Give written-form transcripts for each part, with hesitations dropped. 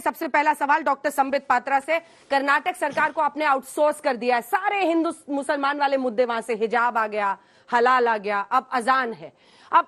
सबसे पहला सवाल डॉक्टर संबित पात्रा से। कर्नाटक सरकार को आपने आउटसोर्स कर दिया है, सारे हिंदू मुसलमान वाले मुद्दे वहां से, हिजाब आ गया, हलाल आ गया, अब अजान है। अब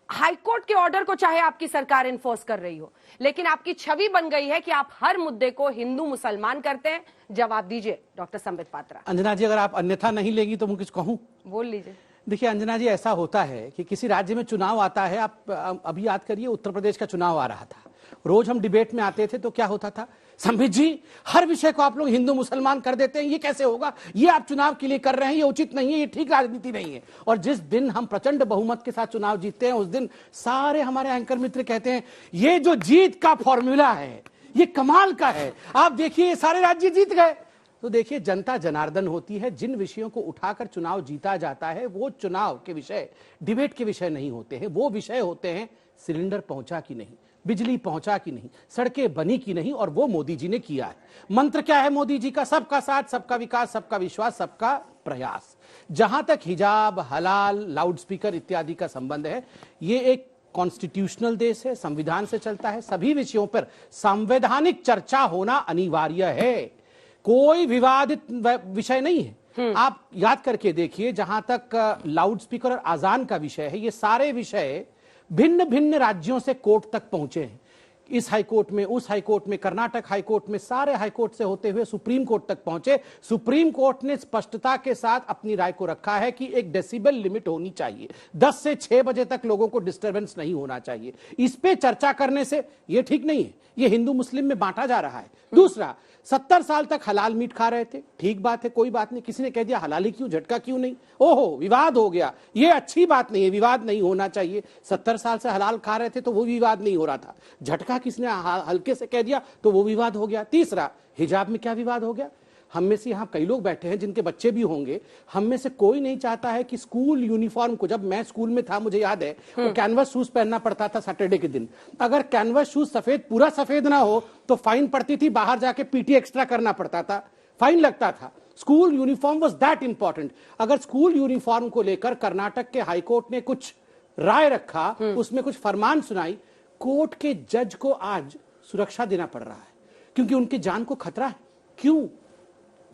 हाईकोर्ट के ऑर्डर को चाहे आपकी सरकार इन्फोर्स कर रही हो, लेकिन आपकी छवि बन गई है कि आप हर मुद्दे को हिंदू मुसलमान करते हैं। जवाब दीजिए डॉक्टर संबित पात्रा। अंजना जी, अगर आप अन्यथा नहीं लेंगी तो मैं कुछ कहूं? बोल लीजिए। देखिए अंजना जी, ऐसा होता है कि किसी राज्य में चुनाव आता है, आप अभी याद करिए उत्तर प्रदेश का चुनाव आ रहा था, रोज हम डिबेट में आते थे तो क्या होता था, संबित जी हर विषय को आप लोग हिंदू मुसलमान कर देते हैं, ये कैसे होगा, ये आप चुनाव के लिए कर रहे हैं, ये उचित नहीं है, ये ठीक राजनीति नहीं है। और जिस दिन हम प्रचंड बहुमत के साथ चुनाव जीतते हैं, उस दिन सारे हमारे एंकर मित्र कहते हैं ये जो जीत का फॉर्मूला है ये कमाल का है, आप देखिए ये सारे राज्य जीत गए। तो देखिए जनता जनार्दन होती है, जिन विषयों को उठाकर चुनाव जीता जाता है वो चुनाव के विषय, डिबेट के विषय नहीं होते हैं, वो विषय होते हैं सिलेंडर पहुंचा कि नहीं, बिजली पहुंचा कि नहीं, सड़कें बनी कि नहीं, और वो मोदी जी ने किया है। मंत्र क्या है मोदी जी का? सबका साथ, सबका विकास, सबका विश्वास, सबका प्रयास। जहां तक हिजाब, हलाल, लाउड स्पीकर इत्यादि का संबंध है, ये एक कॉन्स्टिट्यूशनल देश है, संविधान से चलता है, सभी विषयों पर संवैधानिक चर्चा होना अनिवार्य है, कोई विवादित विषय नहीं है। आप याद करके देखिए, जहां तक लाउड स्पीकर और अजान का विषय है, ये सारे विषय भिन्न भिन्न राज्यों से कोर्ट तक पहुंचे हैं, इस हाईकोर्ट में, उस हाईकोर्ट में, कर्नाटक हाईकोर्ट में, सारे हाईकोर्ट से होते हुए सुप्रीम कोर्ट तक पहुंचे। सुप्रीम कोर्ट ने स्पष्टता के साथ अपनी राय को रखा है कि एक डेसिबल लिमिट होनी चाहिए, 10 से 6 बजे तक लोगों को डिस्टरबेंस नहीं होना चाहिए। इस पे चर्चा करने से ये ठीक नहीं है, ये हिंदू मुस्लिम में बांटा जा रहा है। दूसरा, 70 साल तक हलाल मीट खा रहे थे, ठीक बात है, कोई बात नहीं, किसी ने कह दिया हलाली क्यों, झटका क्यों नहीं, ओहो विवाद हो गया, ये अच्छी बात नहीं है, विवाद नहीं होना चाहिए। 70 साल से हलाल खा रहे थे तो वो विवाद नहीं हो रहा था, झटका किसने हल्के से कह दिया तो वो विवाद हो गया। तीसरा, हिजाब में क्या विवाद हो गया? हम में से यहाँ कई लोग बैठे हैं जिनके बच्चे भी होंगे, हम में से कोई नहीं चाहता है कि स्कूल यूनिफॉर्म को, जब मैं स्कूल में था मुझे याद है वो कैनवस शूज पहनना पड़ता था सैटरडे के दिन, अगर कैनवस शूज सफेद, पूरा सफेद ना हो तो फाइन पड़ती थी, बाहर जाके पीटी एक्स्ट्रा करना पड़ता था, फाइन लगता था। School uniform was that important. अगर स्कूल यूनिफॉर्म को लेकर कर्नाटक के हाईकोर्ट ने कुछ राय रखा, उसमें कुछ फरमान सुनाई, कोर्ट के जज को आज सुरक्षा देना पड़ रहा है क्योंकि उनकी जान को खतरा है। क्यों?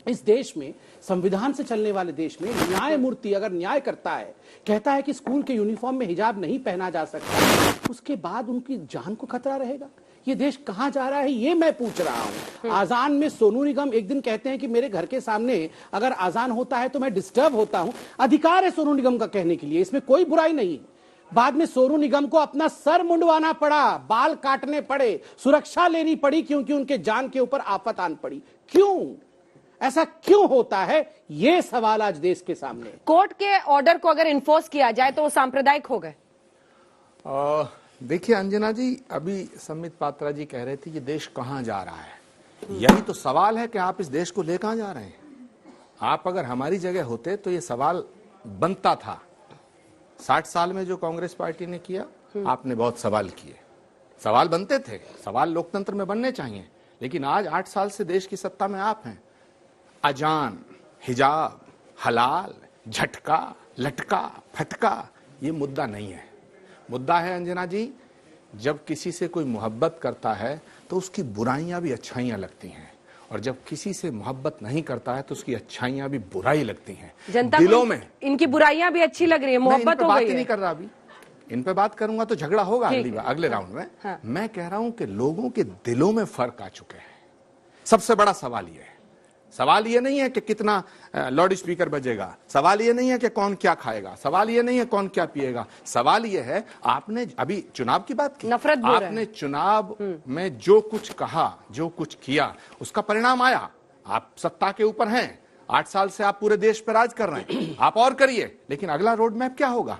इस देश में, संविधान से चलने वाले देश में, न्यायमूर्ति अगर न्याय करता है, कहता है कि स्कूल के यूनिफॉर्म में हिजाब नहीं पहना जा सकता, उसके बाद उनकी जान को खतरा रहेगा। ये देश कहां जा रहा है, ये मैं पूछ रहा हूं। आजान में सोनू निगम एक दिन कहते हैं कि मेरे घर के सामने अगर आजान होता है तो मैं डिस्टर्ब होता हूं, अधिकार है सोनू निगम का कहने के लिए, इसमें कोई बुराई नहीं है। बाद में सोनू निगम को अपना सर मुंडवाना पड़ा, बाल काटने पड़े, सुरक्षा लेनी पड़ी क्योंकि उनके जान के ऊपर आफत आन पड़ी। क्यों? ऐसा क्यों होता है? ये सवाल आज देश के सामने। कोर्ट के ऑर्डर को अगर इन्फोर्स किया जाए तो वो सांप्रदायिक हो गए। देखिए अंजना जी, अभी संबित पात्रा जी कह रहे थे ये देश कहां जा रहा है। यही तो सवाल है कि आप इस देश को ले कहां जा रहे हैं। आप अगर हमारी जगह होते तो ये सवाल बनता था। 60 साल में जो कांग्रेस पार्टी ने किया, आपने बहुत सवाल किए, सवाल बनते थे, सवाल लोकतंत्र में बनने चाहिए। लेकिन आज 8 साल से देश की सत्ता में आप हैं। अजान, हिजाब, हलाल, झटका, लटका, फटका, ये मुद्दा नहीं है। मुद्दा है अंजना जी, जब किसी से कोई मोहब्बत करता है तो उसकी बुराइयां भी अच्छाइयां लगती हैं, और जब किसी से मोहब्बत नहीं करता है तो उसकी अच्छाइयां भी बुराई लगती हैं। जनता दिलों में इनकी बुराइयां भी अच्छी लग रही है, मोहब्बत हो गई है। नहीं कर रहा अभी, इन पे बात करूंगा तो झगड़ा होगा अगले राउंड में। हाँ। मैं कह रहा हूं कि लोगों के दिलों में फर्क आ चुके हैं। सबसे बड़ा सवाल यह है, सवाल ये नहीं है कि कितना लाउड स्पीकर बजेगा, सवाल ये नहीं है कि कौन क्या खाएगा, सवाल ये नहीं है कौन क्या पिएगा, सवाल ये है, आपने अभी चुनाव की बात की, नफरत आपने चुनाव में जो कुछ कहा, जो कुछ किया, उसका परिणाम आया। आप सत्ता के ऊपर हैं, 8 साल से आप पूरे देश पर राज कर रहे हैं, आप और करिए, लेकिन अगला रोड मैप क्या होगा?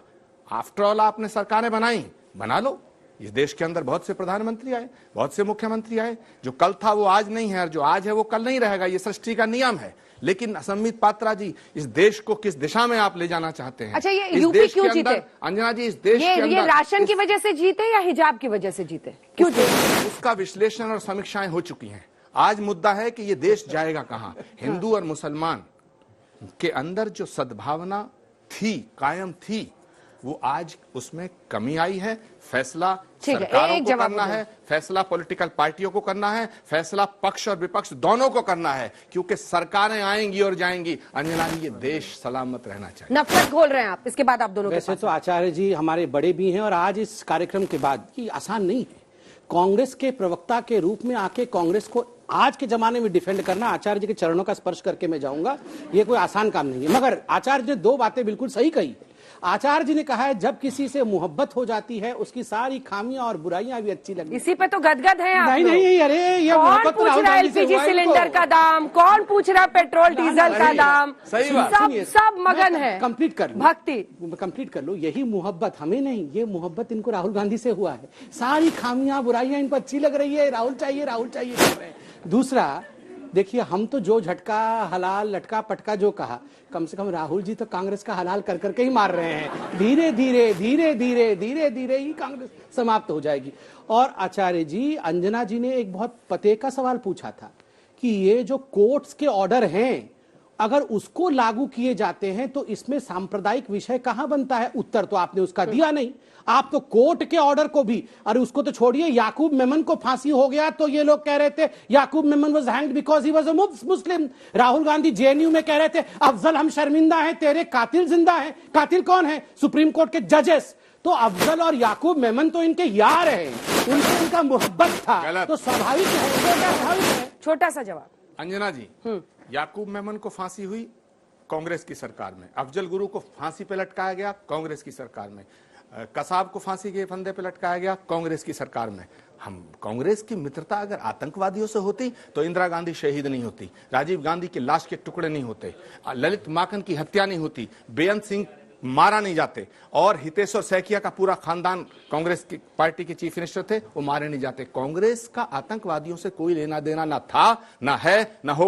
आफ्टर ऑल आपने सरकारें बनाई, बना लो। इस देश के अंदर बहुत से प्रधानमंत्री आए, बहुत से मुख्यमंत्री आए, जो कल था वो आज नहीं है, और जो आज है वो कल नहीं रहेगा, ये सृष्टि का नियम है। लेकिन संबित पात्रा जी, इस देश को किस दिशा में आप ले जाना चाहते हैं? अच्छा, ये यूपी क्यों जीते अंजना जी? इस देश के अंदर ये राशन की वजह से जीते या हिजाब की वजह से जीते? क्यों जीते? उसका विश्लेषण और समीक्षाएं हो चुकी हैं। आज मुद्दा है कि ये देश जाएगा कहां। हिंदू और मुसलमान के अंदर जो सद्भावना थी, कायम थी, वो आज उसमें कमी आई है। फैसला ठीक है, सरकारों एक को जवाब करना दो। है, फैसला पॉलिटिकल पार्टियों को करना है, फैसला पक्ष और विपक्ष दोनों को करना है, क्योंकि सरकारें आएंगी और जाएंगी। अंजना जी, ये देश सलामत रहना चाहिए। नफरत घोल रहे हैं आप, इसके बाद आप दोनों के वैसे पास। तो आचार्य जी हमारे बड़े भी हैं और आज इस कार्यक्रम के बाद ये आसान नहीं है। कांग्रेस के प्रवक्ता के रूप में आके कांग्रेस को आज के जमाने में डिफेंड करना, आचार्य जी के चरणों का स्पर्श करके मैं जाऊंगा, ये कोई आसान काम नहीं है। मगर आचार्य जी ने दो बातें बिल्कुल सही कही। आचार्य जी ने कहा है जब किसी से मोहब्बत हो जाती है उसकी सारी खामियां और बुराइयां भी अच्छी लगती। इसी पे तो गदगद है आप नहीं लोग। नहीं, अरे ये कौन मोहब्बत पूछ राहुल रहा है गांधी से एलपीजी हुआ है सिलेंडर इनको। का दाम, कौन पूछ रहा है पेट्रोल डीजल का दाम, सही बात। सब मगन है। कंप्लीट कर लो, भक्ति कंप्लीट कर लो। यही मोहब्बत हमें नहीं, ये मोहब्बत इनको राहुल गांधी से हुआ है। सारी खामियां बुराइयां इनको अच्छी लग रही है, राहुल चाहिए राहुल चाहिए कर रहे हैं। दूसरा देखिए, हम तो जो झटका हलाल लटका पटका जो कहा, कम से कम राहुल जी तो कांग्रेस का हलाल कर करके ही मार रहे हैं। धीरे धीरे धीरे धीरे धीरे धीरे ही कांग्रेस समाप्त हो जाएगी। और आचार्य जी, अंजना जी ने एक बहुत पते का सवाल पूछा था कि ये जो कोर्ट्स के ऑर्डर हैं, अगर उसको लागू किए जाते हैं तो इसमें सांप्रदायिक विषय कहां बनता है? उत्तर तो आपने उसका दिया नहीं। आप तो कोर्ट के ऑर्डर को भी, अरे उसको तो छोड़िए, याकूब मेमन को फांसी हो गया तो ये लोग कह रहे थे Yakub Memon was hanged because he was a Muslim. Rahul Gandhi JNU में कह रहे थे अफजल हम शर्मिंदा हैं, तेरे कातिल जिंदा हैं। कातिल कौन है? सुप्रीम कोर्ट के जजेस। तो अफजल और याकूब मेमन तो इनके यार हैं, उनसे इनका मोहब्बत था, तो स्वाभाविक है। छोटा सा जवाब। अंजना जी, याकूब मेमन को फांसी हुई कांग्रेस की सरकार में, अफजल गुरु को फांसी पे लटकाया गया कांग्रेस की सरकार में, कसाब को फांसी के फंदे पे लटकाया गया कांग्रेस की सरकार में। हम कांग्रेस की मित्रता अगर आतंकवादियों से होती तो इंदिरा गांधी शहीद नहीं होती, राजीव गांधी की लाश के टुकड़े नहीं होते, ललित माखन की हत्या नहीं होती, बेअंत सिंह मारा नहीं जाते, और हितेश्वर सैकिया का पूरा खानदान कांग्रेस की पार्टी के चीफ मिनिस्टर थे, वो मारे नहीं जाते। कांग्रेस का आतंकवादियों से कोई लेना देना ना था, ना है, ना होगा।